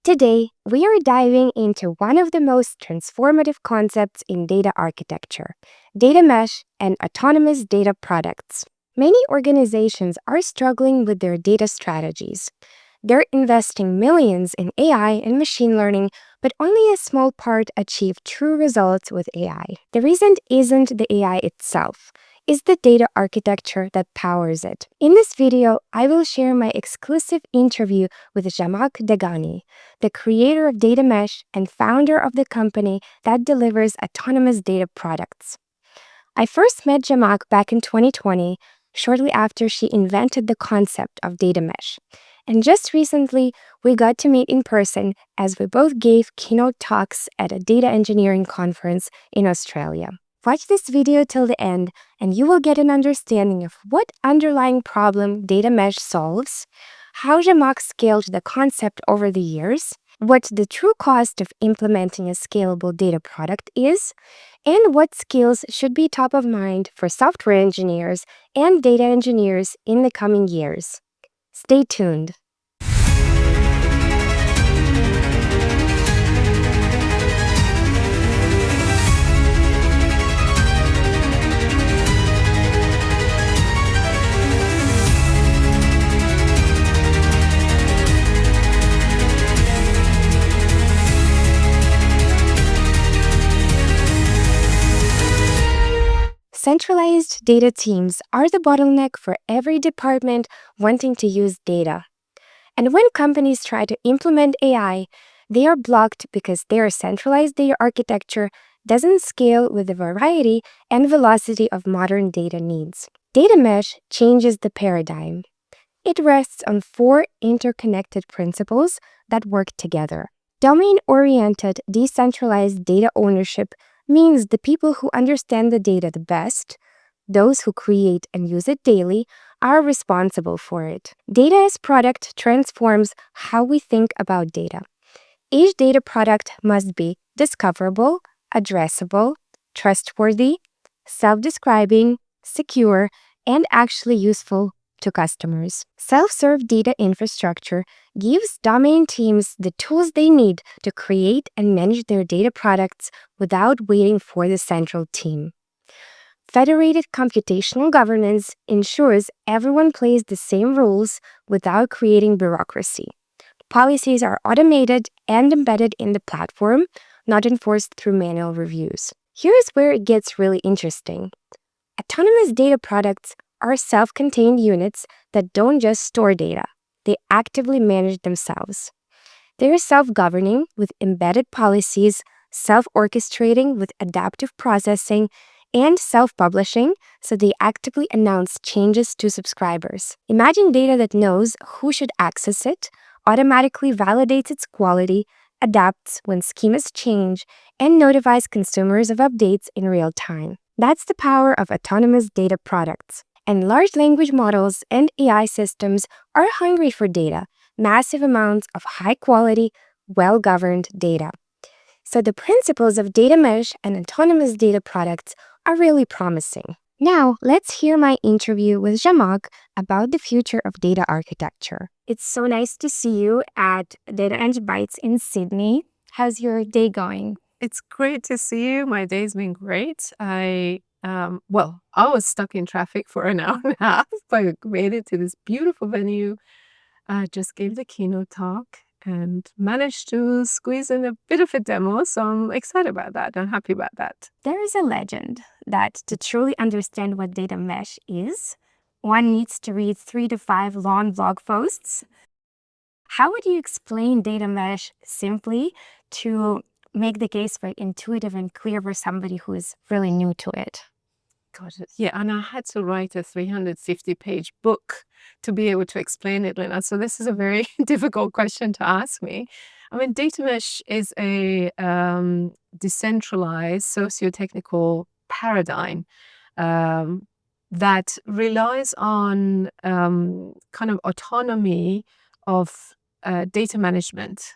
Today, we are diving into one of the most transformative concepts in data architecture: data mesh and autonomous data products. Many organizations are struggling with their data strategies. They're investing millions in AI and machine learning, but only a small part achieve true results with AI. The reason isn't the AI itself, it's the data architecture that powers it. In this video, I will share my exclusive interview with Zhamak Dehghani, the creator of Data Mesh and founder of the company that delivers autonomous data products. I first met Zhamak back in 2020, shortly after she invented the concept of data mesh. And just recently, we got to meet in person as we both gave keynote talks at a data engineering conference in Australia. Watch this video till the end, and you will get an understanding of what underlying problem data mesh solves, how Zhamak scaled the concept over the years, what the true cost of implementing a scalable data product is, and what skills should be top of mind for software engineers and data engineers in the coming years. Stay tuned. Centralized data teams are the bottleneck for every department wanting to use data. And when companies try to implement AI, they are blocked because their centralized data architecture doesn't scale with the variety and velocity of modern data needs. Data mesh changes the paradigm. It rests on four interconnected principles that work together. Domain-oriented decentralized data ownership means the people who understand the data the best, those who create and use it daily, are responsible for it. Data as product transforms how we think about data. Each data product must be discoverable, addressable, trustworthy, self-describing, secure, and actually useful to customers. Self-serve data infrastructure gives domain teams the tools they need to create and manage their data products without waiting for the central team. Federated computational governance ensures everyone plays the same rules without creating bureaucracy. Policies are automated and embedded in the platform, not enforced through manual reviews. Here's where it gets really interesting. Autonomous data products are self-contained units that don't just store data, they actively manage themselves. They're self-governing with embedded policies, self-orchestrating with adaptive processing, and self-publishing, so they actively announce changes to subscribers. Imagine data that knows who should access it, automatically validates its quality, adapts when schemas change, and notifies consumers of updates in real time. That's the power of autonomous data products. And large language models and AI systems are hungry for data, massive amounts of high-quality, well-governed data. So the principles of data mesh and autonomous data products are really promising. Now, let's hear my interview with Zhamak about the future of data architecture. It's so nice to see you at Data Eng Bytes in Sydney. How's your day going? It's great to see you. My day's been great. I was stuck in traffic for an hour and a half, but I made it to this beautiful venue. I just gave the keynote talk and managed to squeeze in a bit of a demo. So I'm excited about that. I'm happy about that. There is a legend that to truly understand what data mesh is, one needs to read 3 to 5 long blog posts. How would you explain data mesh simply to make the case for intuitive and clear for somebody who is really new to it? Got it. Yeah, and I had to write a 350-page book to be able to explain it, Lena. So this is a very difficult question to ask me. I mean, data mesh is a decentralized socio-technical paradigm that relies on kind of autonomy of data management.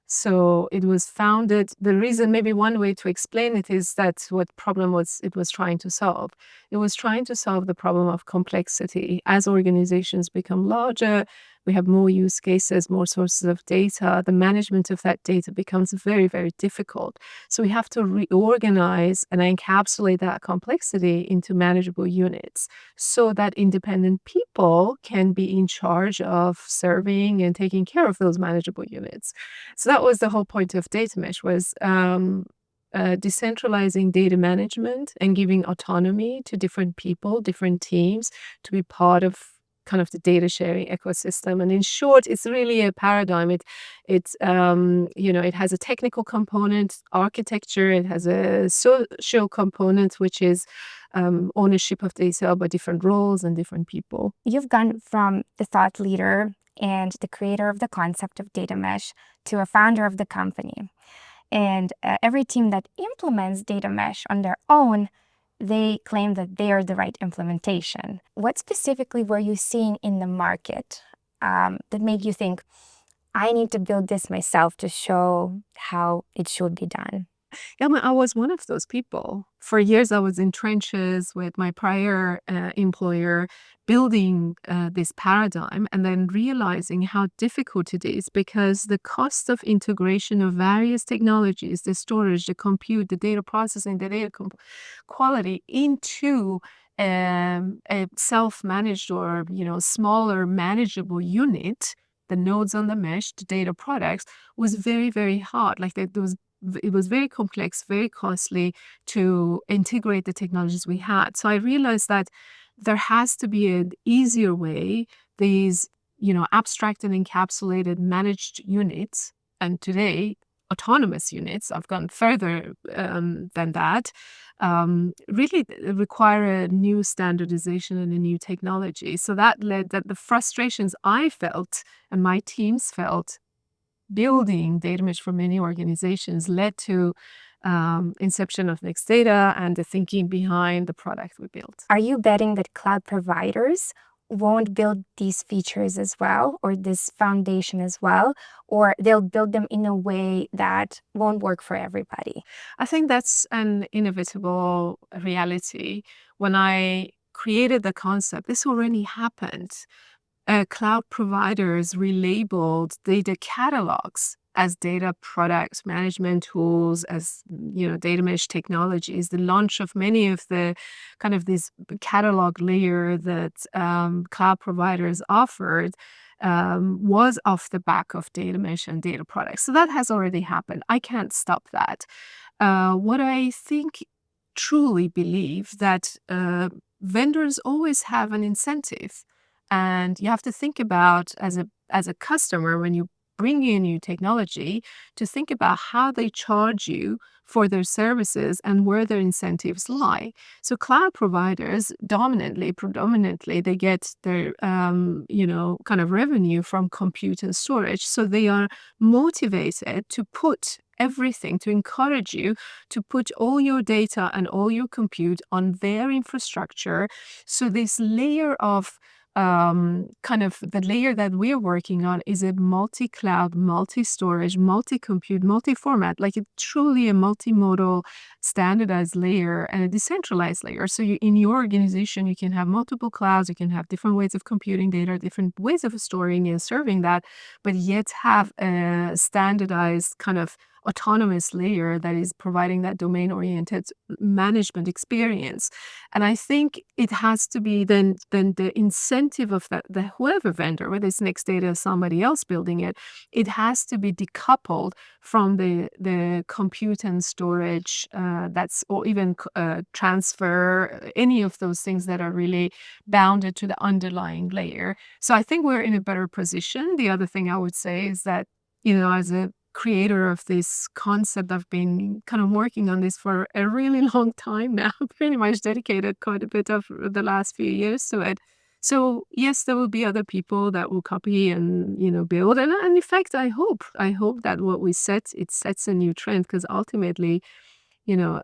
So it was founded, the reason, maybe one way to explain it is that what problem it was trying to solve. It was trying to solve the problem of complexity. As organizations become larger, we have more use cases, more sources of data. The management of that data becomes very, very difficult. So we have to reorganize and encapsulate that complexity into manageable units so that independent people can be in charge of serving and taking care of those manageable units. So that was the whole point of data mesh, was decentralizing data management and giving autonomy to different people, different teams, to be part of kind of the data sharing ecosystem. And in short, it's really a paradigm. It has a technical component, architecture. It has a social component, which is ownership of data by different roles and different people. You've gone from the thought leader and the creator of the concept of data mesh to a founder of the company. And every team that implements data mesh on their own, they claim that they are the right implementation. What specifically were you seeing in the market that made you think, I need to build this myself to show how it should be done? Yeah, I was one of those people. For years, I was in trenches with my prior employer, building this paradigm and then realizing how difficult it is because the cost of integration of various technologies, the storage, the compute, the data processing, the data quality into a self-managed or smaller manageable unit, the nodes on the mesh, the data products, was very, very hard. Like it was very complex, very costly to integrate the technologies we had. So I realized that there has to be an easier way. These, abstract and encapsulated managed units, and today autonomous units, I've gone further than that, really require a new standardization and a new technology. So that led that the frustrations I felt and my teams felt building data mesh for many organizations led to inception of Nextdata and the thinking behind the product we built. Are you betting that cloud providers won't build these features as well, or this foundation as well, or they'll build them in a way that won't work for everybody? I think that's an inevitable reality. When I created the concept, this already happened. Cloud providers relabeled data catalogs as data products, management tools, as data mesh technologies. The launch of many of the kind of this catalog layer that cloud providers offered was off the back of data mesh and data products. So that has already happened. I can't stop that. What I think truly believe that vendors always have an incentive, and you have to think about as a customer when you bring in new technology to think about how they charge you for their services and where their incentives lie. So cloud providers predominantly, they get their kind of revenue from compute and storage. So they are motivated to put everything, to encourage you to put all your data and all your compute on their infrastructure. So this layer of kind of the layer that we're working on is a multi-cloud, multi-storage, multi-compute, multi-format, like it's truly a multimodal standardized layer and a decentralized layer. So in your organization, you can have multiple clouds, you can have different ways of computing data, different ways of storing and serving that, but yet have a standardized kind of autonomous layer that is providing that domain-oriented management experience. And I think it has to be then the incentive of the whoever vendor, whether it's Nextdata or somebody else building it, it has to be decoupled from the compute and storage or even transfer, any of those things that are really bounded to the underlying layer. So I think we're in a better position. The other thing I would say is that, as a creator of this concept, I've been kind of working on this for a really long time now, pretty much dedicated quite a bit of the last few years to it. So yes, there will be other people that will copy and build, and in fact, I hope that what we it sets a new trend, because ultimately, you know,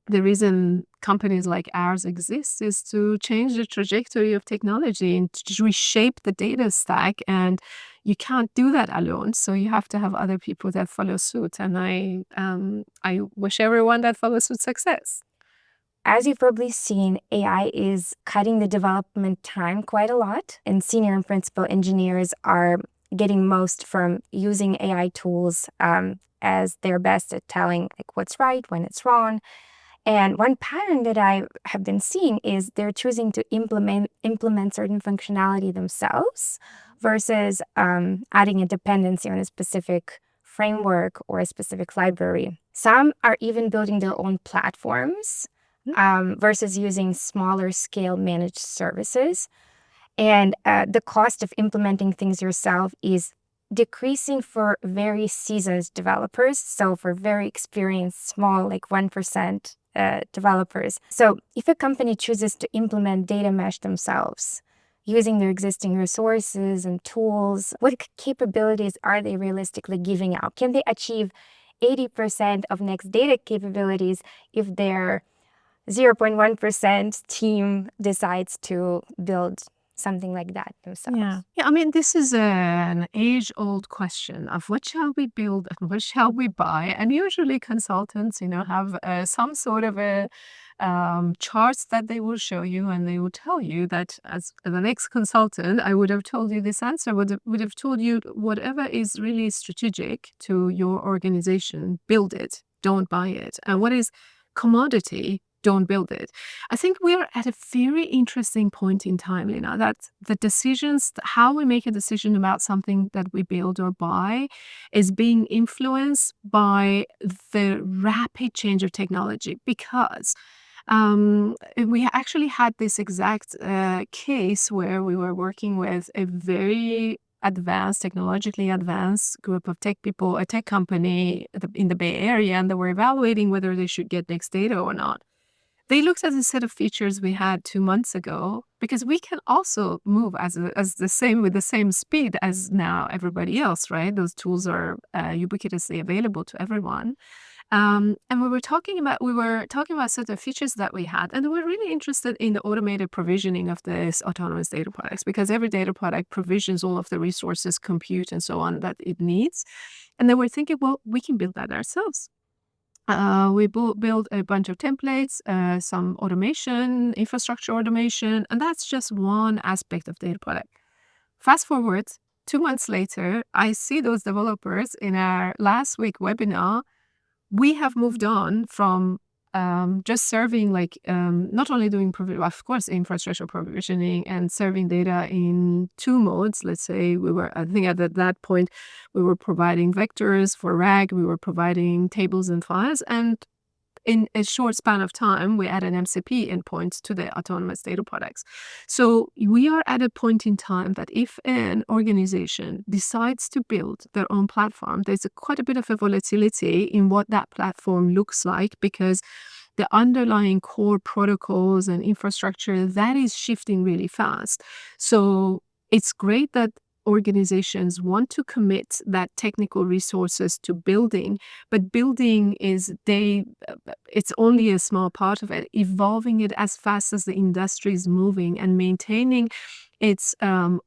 the reason companies like ours exist is to change the trajectory of technology and to reshape the data stack. And you can't do that alone. So you have to have other people that follow suit. And I wish everyone that follows suit success. as you've probably seen, AI is cutting the development time quite a lot, and senior and principal engineers are getting most from using AI tools as they're best at telling like what's right, when it's wrong. And one pattern that I have been seeing is they're choosing to implement certain functionality themselves versus adding a dependency on a specific framework or a specific library. Some are even building their own platforms versus using smaller scale managed services. And the cost of implementing things yourself is decreasing for very seasoned developers. So for very experienced, small, like 1% developers. So if a company chooses to implement data mesh themselves, using their existing resources and tools, what capabilities are they realistically giving out? Can they achieve 80% of Nextdata capabilities if their 0.1% team decides to build something like that themselves? Yeah. I mean, this is an age-old question of what shall we build and what shall we buy? And usually consultants, have some sort of a charts that they will show you, and they will tell you that as an ex-consultant, I would have told you this answer, would have told you whatever is really strategic to your organization, build it, don't buy it. And what is commodity, don't build it. I think we're at a very interesting point in time, Lina, that the decisions, how we make a decision about something that we build or buy is being influenced by the rapid change of technology. Because we actually had this exact case where we were working with a very technologically advanced group of tech people, a tech company in the Bay Area, and they were evaluating whether they should get Nextdata or not. They looked at the set of features we had 2 months ago, because we can also move as the same with the same speed as now everybody else, right? Those tools are ubiquitously available to everyone. And we were talking about certain features that we had, and we were really interested in the automated provisioning of this autonomous data products, because every data product provisions all of the resources, compute, and so on that it needs. And then we're thinking, well, we can build that ourselves. We build a bunch of templates, some automation, infrastructure automation, and that's just one aspect of data product. Fast forward 2 months later, I see those developers in our last week webinar. We have moved on from just serving not only doing, of course, infrastructure provisioning and serving data in 2 modes. Let's say I think at that point, we were providing vectors for RAG, we were providing tables and files, and in a short span of time, we add an MCP endpoint to the autonomous data products. So we are at a point in time that if an organization decides to build their own platform, there's quite a bit of a volatility in what that platform looks like, because the underlying core protocols and infrastructure, that is shifting really fast. So it's great that organizations want to commit that technical resources to building, but building it's only a small part of it. Evolving it as fast as the industry is moving and maintaining its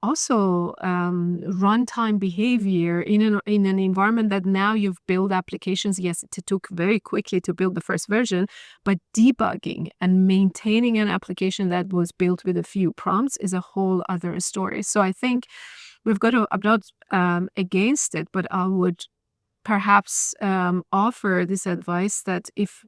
also runtime behavior in an environment that now you've built applications. Yes, it took very quickly to build the first version, but debugging and maintaining an application that was built with a few prompts is a whole other story. So I think we've got to, I'm not against it, but I would perhaps offer this advice that if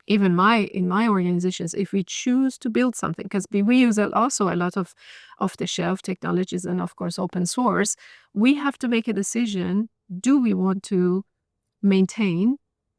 even in my organizations, if we choose to build something, because we use also a lot of off-the-shelf technologies and of course open source, we have to make a decision. Do we want to maintain?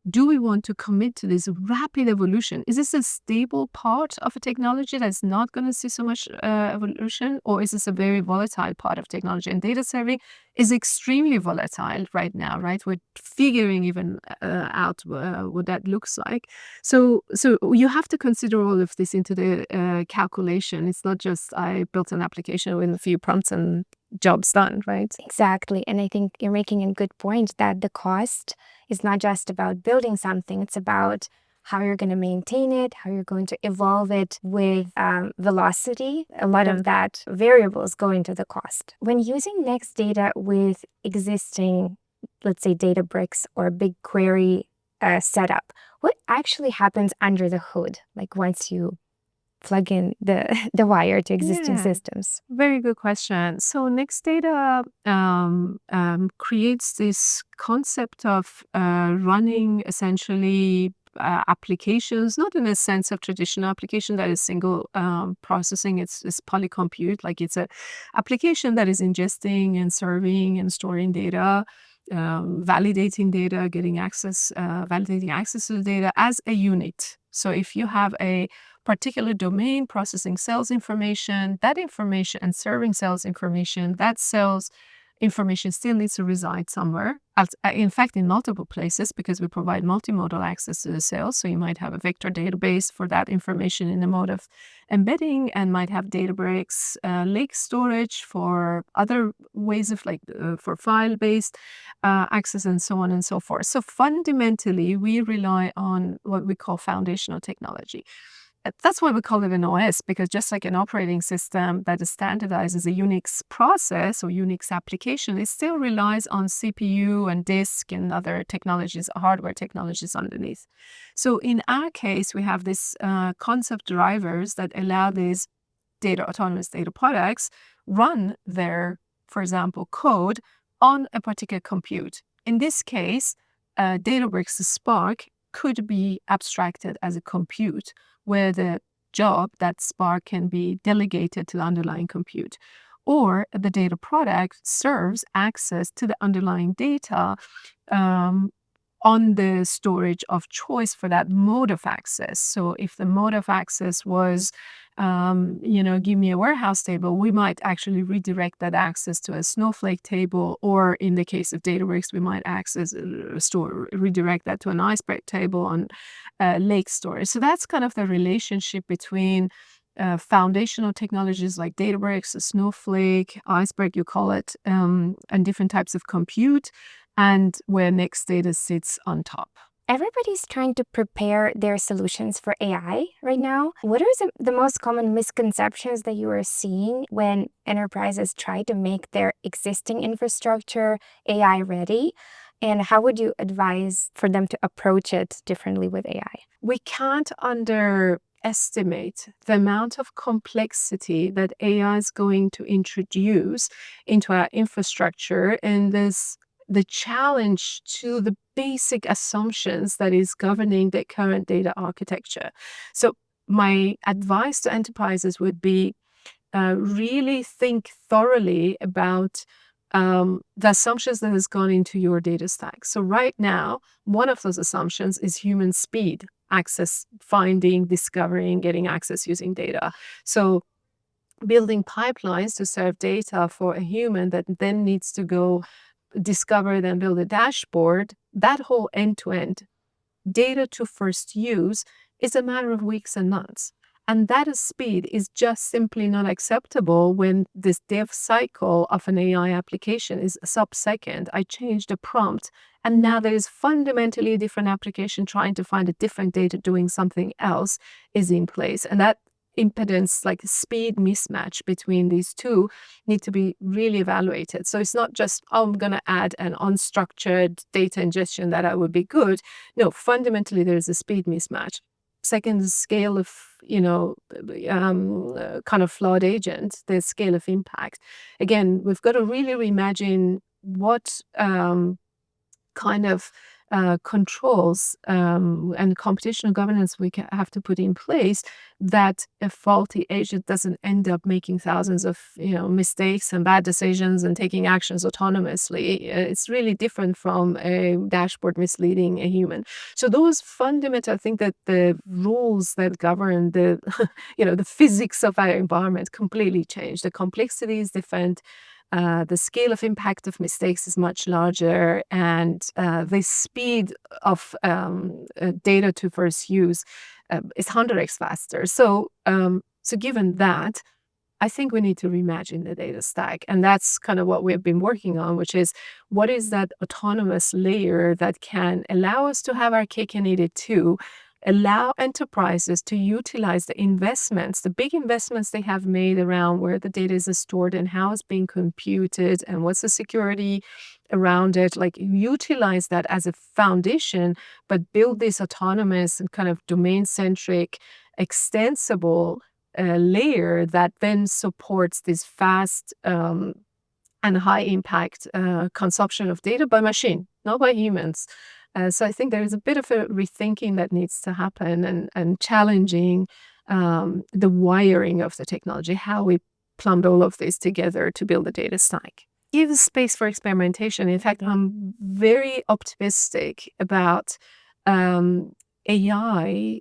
Do we want to commit to this rapid evolution? Is this a stable part of a technology that's not going to see so much evolution? Or is this a very volatile part of technology? And data serving is extremely volatile right now, right? We're figuring even out what that looks like. So you have to consider all of this into the calculation. It's not just I built an application with a few prompts and job's done, right? Exactly. And I think you're making a good point that the cost is not just about building something, it's about how you're going to maintain it, how you're going to evolve it with velocity. A lot of that variables go into the cost. When using Nextdata with existing, let's say, Databricks or BigQuery setup, What actually happens under the hood, like once you plug in the wire to existing Yeah. systems? Very good question. So Nextdata creates this concept of running essentially applications, not in a sense of traditional application that is single processing. It's polycompute, like it's a application that is ingesting and serving and storing data. Validating data, getting access, validating access to the data as a unit. So if you have a particular domain processing sales information, that information and serving sales information, that sales information still needs to reside somewhere. In fact, in multiple places, because we provide multimodal access to the sales. So you might have a vector database for that information in the mode of embedding, and might have Databricks lake storage for other ways of for file-based access, and so on and so forth. So fundamentally, we rely on what we call foundational technology. That's why we call it an OS, because just like an operating system that is standardized as a Unix process or Unix application, it still relies on CPU and disk and other technologies, hardware technologies underneath. So in our case, we have this concept drivers that allow these autonomous data products run their, for example, code on a particular compute. In this case, Databricks Spark could be abstracted as a compute, where the job, that Spark, can be delegated to the underlying compute. Or the data product serves access to the underlying data um, on the storage of choice for that mode of access. So if the mode of access was, give me a warehouse table, we might actually redirect that access to a Snowflake table, or in the case of Databricks, we might redirect that to an Iceberg table on lake storage. So that's kind of the relationship between foundational technologies like Databricks, Snowflake, Iceberg, you call it, and different types of compute, and where Nextdata sits on top. Everybody's trying to prepare their solutions for AI right now. What are the most common misconceptions that you are seeing when enterprises try to make their existing infrastructure AI ready? And how would you advise for them to approach it differently with AI? We can't underestimate the amount of complexity that AI is going to introduce into our infrastructure, and the challenge to the basic assumptions that is governing the current data architecture. So my advice to enterprises would be really think thoroughly about the assumptions that has gone into your data stack. So right now, one of those assumptions is human speed, access, finding, discovering, getting access using data. So building pipelines to serve data for a human that then needs to go discover, then build a dashboard, that whole end-to-end data to first use is a matter of weeks and months. And that speed is just simply not acceptable when this dev cycle of an AI application is a sub-second. I changed a prompt, and now there is fundamentally a different application trying to find a different data doing something else is in place. And that impedance, like speed mismatch between these two, need to be really evaluated. So it's not just, oh, I'm going to add an unstructured data ingestion that I would be good. No, fundamentally, there's a speed mismatch. Second, the scale of, kind of flawed agent, the scale of impact. Again, we've got to really reimagine what kind of controls and computational governance we have to put in place, that a faulty agent doesn't end up making thousands of mistakes and bad decisions and taking actions autonomously. It's really different from a dashboard misleading a human. So those fundamental, I think that the rules that govern the the physics of our environment completely change. The complexity is different. The scale of impact of mistakes is much larger, and the speed of data to first use is 100x faster. So given that, I think we need to reimagine the data stack. And that's kind of what we've been working on, which is what is that autonomous layer that can allow us to have our cake and eat it too, allow enterprises to utilize the investments, the big investments they have made around where the data is stored and how it's being computed and what's the security around it, like utilize that as a foundation, but build this autonomous and kind of domain-centric, extensible layer that then supports this fast and high impact consumption of data by machine, not by humans. So I think there is a bit of a rethinking that needs to happen and challenging the wiring of the technology, how we plumbed all of this together to build a data stack. Gives space for experimentation. In fact, I'm very optimistic about um, AI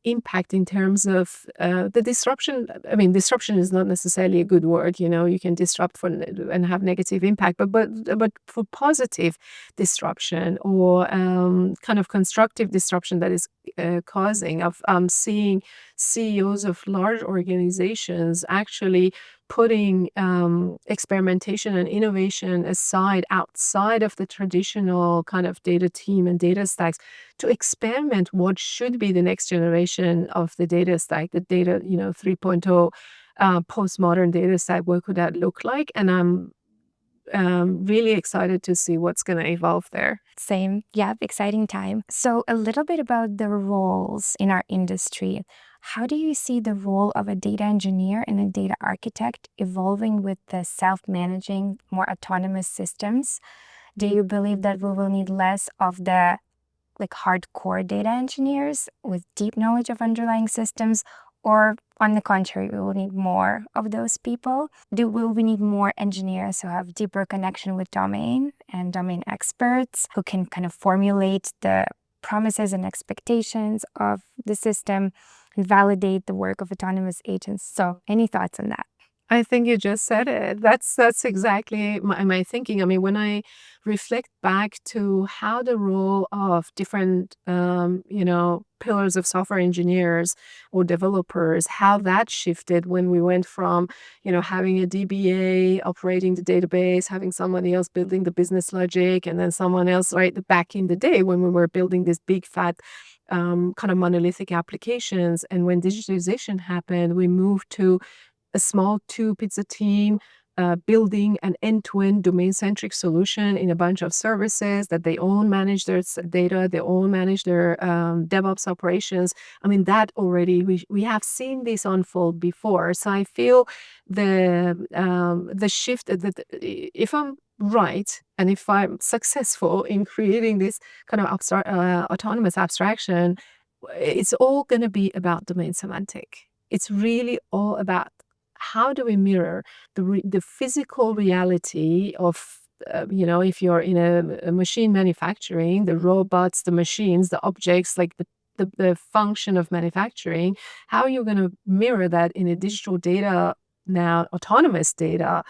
impact in terms of the disruption. I mean, disruption is not necessarily a good word. You can disrupt and have negative impact, but for positive disruption or kind of constructive disruption that is causing. I'm seeing CEOs of large organizations actually putting experimentation and innovation aside outside of the traditional kind of data team and data stacks to experiment what should be the next generation of the data stack, the data, 3.0 postmodern data stack. What could that look like? And I'm really excited to see what's going to evolve there. Same. Yeah, exciting time. So, a little bit about the roles in our industry. How do you see the role of a data engineer and a data architect evolving with the self managing, more autonomous systems? Do you believe that we will need less of the hardcore data engineers with deep knowledge of underlying systems, or on the contrary, we will need more of those people? Will we need more engineers who have deeper connection with domain and domain experts who can kind of formulate the promises and expectations of the system and validate the work of autonomous agents? So, any thoughts on that? I think you just said it. That's exactly my thinking. I mean, when I reflect back to how the role of different, pillars of software engineers or developers, how that shifted when we went from, having a DBA operating the database, having somebody else building the business logic, and then someone else, right, back in the day when we were building this big fat kind of monolithic applications. And when digitalization happened, we moved to a small two-pizza team building an end-to-end domain-centric solution in a bunch of services that they all manage their data, they all manage their DevOps operations. I mean, that already, we have seen this unfold before. So I feel the shift, that if I'm right, and if I'm successful in creating this kind of autonomous abstraction, it's all going to be about domain semantic. It's really all about how do we mirror the physical reality of, if you're in a machine manufacturing, the robots, the machines, the objects, like the function of manufacturing, how you're going to mirror that in a digital data, now autonomous data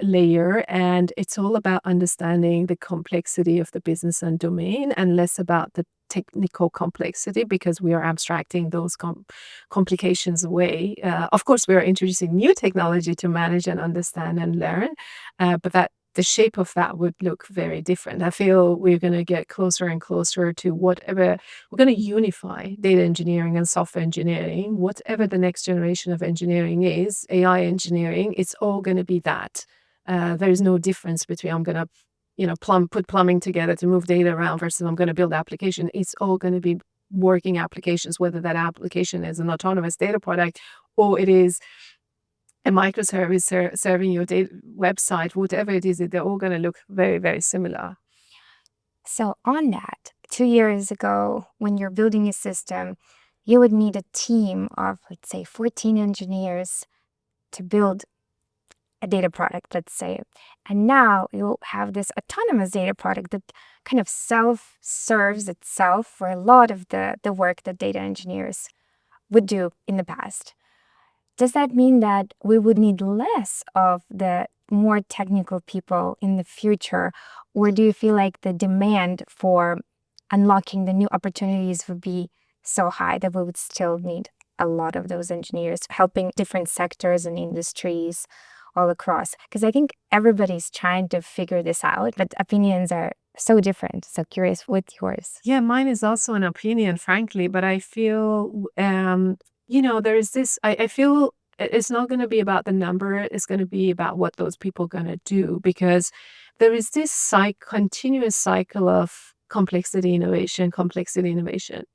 layer. And it's all about understanding the complexity of the business and domain and less about the technical complexity, because we are abstracting those complications away. Of course, we are introducing new technology to manage and understand and learn, but that the shape of that would look very different. I feel we're going to get closer and closer to whatever, we're going to unify data engineering and software engineering. Whatever the next generation of engineering is, AI engineering, it's all going to be that. There is no difference between I'm going to put plumbing together to move data around versus I'm going to build application. It's all going to be working applications, whether that application is an autonomous data product or it is a microservice serving your data website, whatever it is, they're all going to look very, very similar. So, on that, 2 years ago, when you're building a system, you would need a team of, let's say, 14 engineers to build a data product, let's say. And now you'll have this autonomous data product that kind of self-serves itself for a lot of the work that data engineers would do in the past. Does that mean that we would need less of the more technical people in the future? Or do you feel like the demand for unlocking the new opportunities would be so high that we would still need a lot of those engineers helping different sectors and industries all across? Because I think everybody's trying to figure this out, but opinions are so different. So curious, what's yours? Yeah, mine is also an opinion, frankly, but I feel, there is this, I feel it's not going to be about the number. It's going to be about what those people are going to do, because there is this continuous cycle of complexity innovation.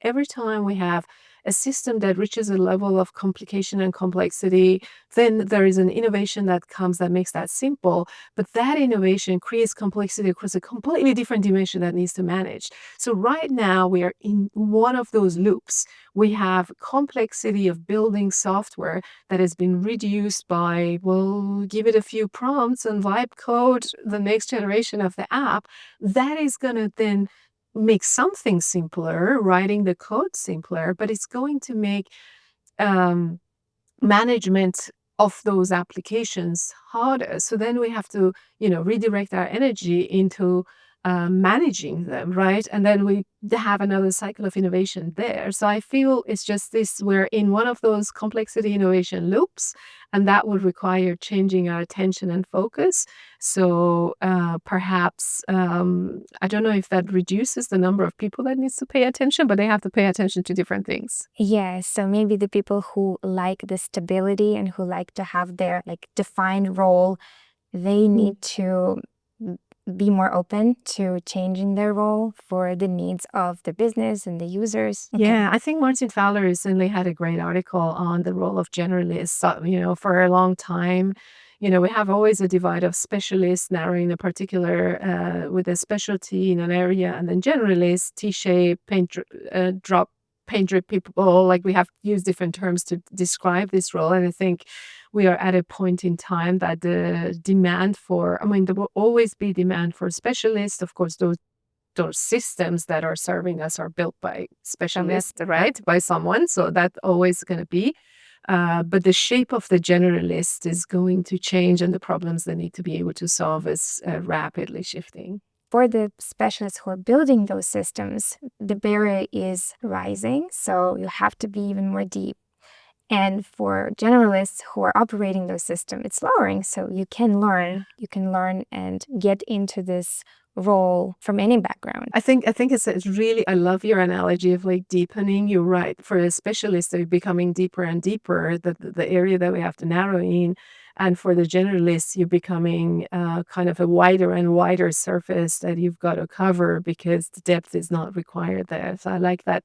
Every time we have a system that reaches a level of complication and complexity, then there is an innovation that comes that makes that simple. But that innovation creates complexity across a completely different dimension that needs to manage. So right now we are in one of those loops. We have complexity of building software that has been reduced by, well, give it a few prompts and vibe code the next generation of the app. That is going to then make something simpler, writing the code simpler, but it's going to make um, management of those applications harder. So then we have to, redirect our energy into managing them, right? And then we have another cycle of innovation there. So I feel it's just this, we're in one of those complexity innovation loops, and that would require changing our attention and focus. So perhaps, I don't know if that reduces the number of people that needs to pay attention, but they have to pay attention to different things. Yes, so maybe the people who like the stability and who like to have their like defined role, they need to be more open to changing their role for the needs of the business and the users. Okay. Yeah, I think Martin Fowler recently had a great article on the role of generalists. For a long time, we have always a divide of specialists narrowing a particular with a specialty in an area, and then generalists, T-shape, drop, paint drip people. Like we have used different terms to describe this role, and I think we are at a point in time that there will always be demand for specialists. Of course, those systems that are serving us are built by specialists, right? By someone. So that's always going to be. But the shape of the generalist is going to change, and the problems they need to be able to solve is rapidly shifting. For the specialists who are building those systems, the barrier is rising. So you have to be even more deep. And for generalists who are operating those systems, it's lowering. So you can learn and get into this role from any background. I think it's really, I love your analogy of like deepening. You're right. For a specialist, they're becoming deeper and deeper, the area that we have to narrow in. And for the generalists, you're becoming kind of a wider and wider surface that you've got to cover because the depth is not required there. So I like that.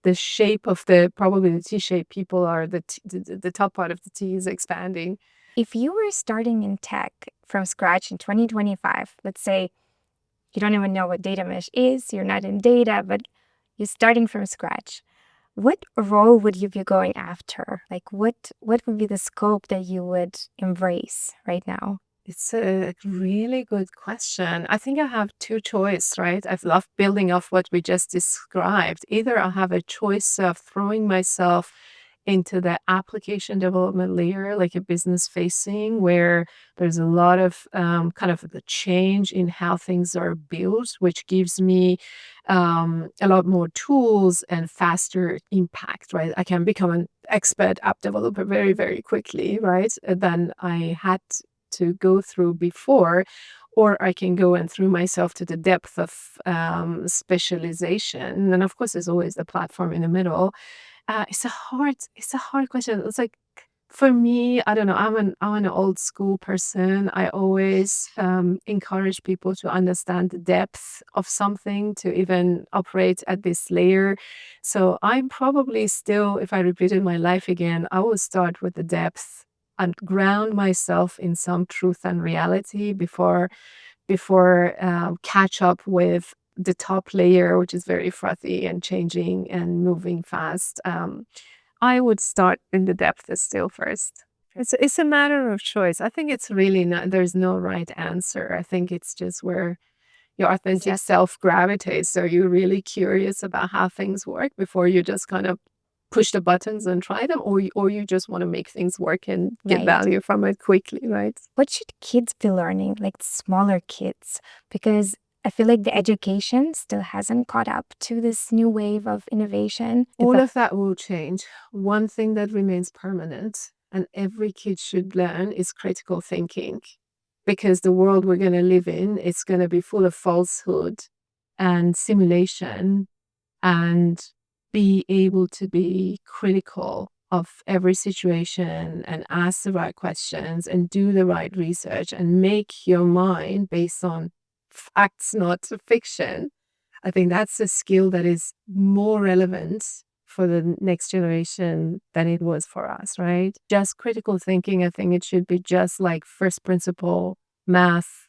The shape of probably the T-shaped people are the top part of the T is expanding. If you were starting in tech from scratch in 2025, let's say you don't even know what data mesh is, you're not in data, but you're starting from scratch, what role would you be going after? Like what would be the scope that you would embrace right now? It's a really good question. I think I have two choices, right? I've loved building off what we just described. Either I have a choice of throwing myself into the application development layer, like a business facing, where there's a lot of kind of the change in how things are built, which gives me a lot more tools and faster impact, right? I can become an expert app developer very, very quickly, right? Than I had to go through before, or I can go and throw myself to the depth of specialization. And of course, there's always the platform in the middle. It's a hard question. It's like for me, I don't know. I'm an old school person. I always encourage people to understand the depth of something to even operate at this layer. So I'm probably still, if I repeated my life again, I will start with the depth and ground myself in some truth and reality before catch up with the top layer, which is very frothy and changing and moving fast. I would start in the depth still first. It's a matter of choice. I think it's really not, there's no right answer. I think it's just where your authentic self gravitates. So you're really curious about how things work before you just kind of push the buttons and try them, or you just want to make things work and get Right. value from it quickly, right? What should kids be learning, like smaller kids? Because I feel like the education still hasn't caught up to this new wave of innovation. All of that will change. One thing that remains permanent and every kid should learn is critical thinking, because the world we're going to live in is going to be full of falsehood and simulation, and be able to be critical of every situation and ask the right questions and do the right research and make your mind based on facts, not fiction. I think that's a skill that is more relevant for the next generation than it was for us, right? Just critical thinking, I think it should be just like first principle math,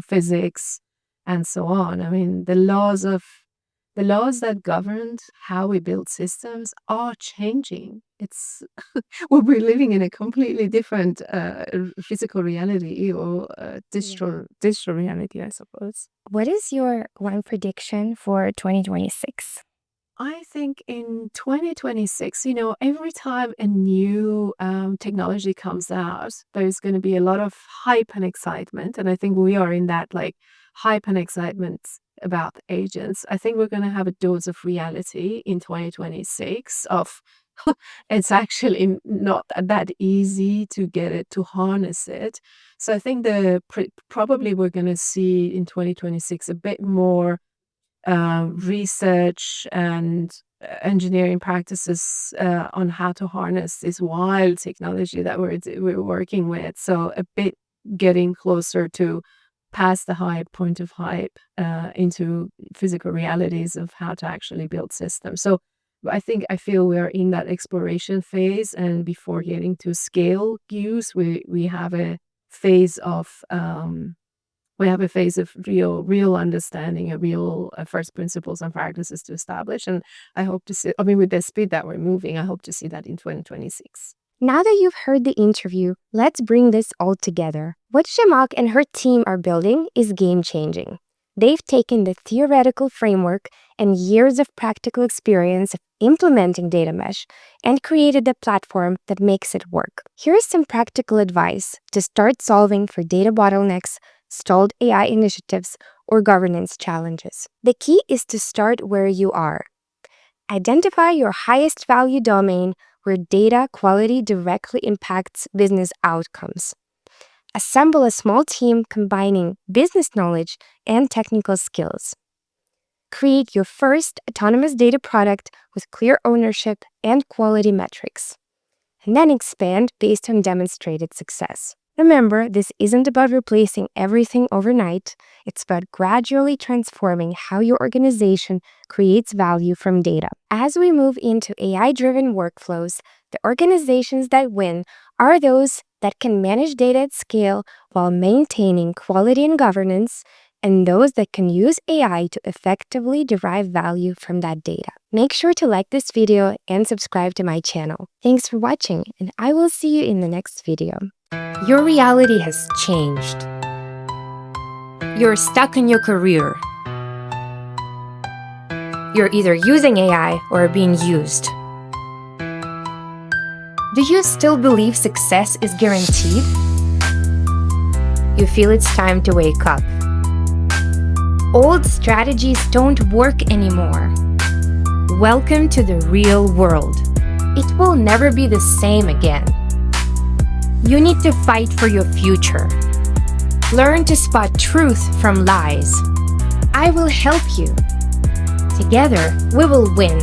physics, and so on. I mean, the laws that govern how we build systems are changing. It's we're living in a completely different physical reality or digital reality, I suppose. What is your one prediction for 2026? I think in 2026, every time a new technology comes out, there's going to be a lot of hype and excitement. And I think we are in that like hype and excitement about agents. I think we're going to have a dose of reality in 2026 of it's actually not that easy to get it, to harness it. So I think probably we're going to see in 2026 a bit more research and engineering practices on how to harness this wild technology that we're working with. So a bit getting closer to past the point of hype into physical realities of how to actually build systems. So I feel we are in that exploration phase, and before getting to scale use, we have a phase of real understanding, a real first principles and practices to establish. And I hope to see, with the speed that we're moving, I hope to see that in 2026. Now that you've heard the interview, let's bring this all together. What Zhamak and her team are building is game-changing. They've taken the theoretical framework and years of practical experience of implementing data mesh and created a platform that makes it work. Here's some practical advice to start solving for data bottlenecks, stalled AI initiatives, or governance challenges. The key is to start where you are. Identify your highest value domain where data quality directly impacts business outcomes. Assemble a small team combining business knowledge and technical skills. Create your first autonomous data product with clear ownership and quality metrics. And then expand based on demonstrated success. Remember, this isn't about replacing everything overnight. It's about gradually transforming how your organization creates value from data. As we move into AI-driven workflows, the organizations that win are those that can manage data at scale while maintaining quality and governance, and those that can use AI to effectively derive value from that data. Make sure to like this video and subscribe to my channel. Thanks for watching, and I will see you in the next video. Your reality has changed. You're stuck in your career. You're either using AI or being used. Do you still believe success is guaranteed? You feel it's time to wake up. Old strategies don't work anymore. Welcome to the real world. It will never be the same again. You need to fight for your future. Learn to spot truth from lies. I will help you. Together, we will win.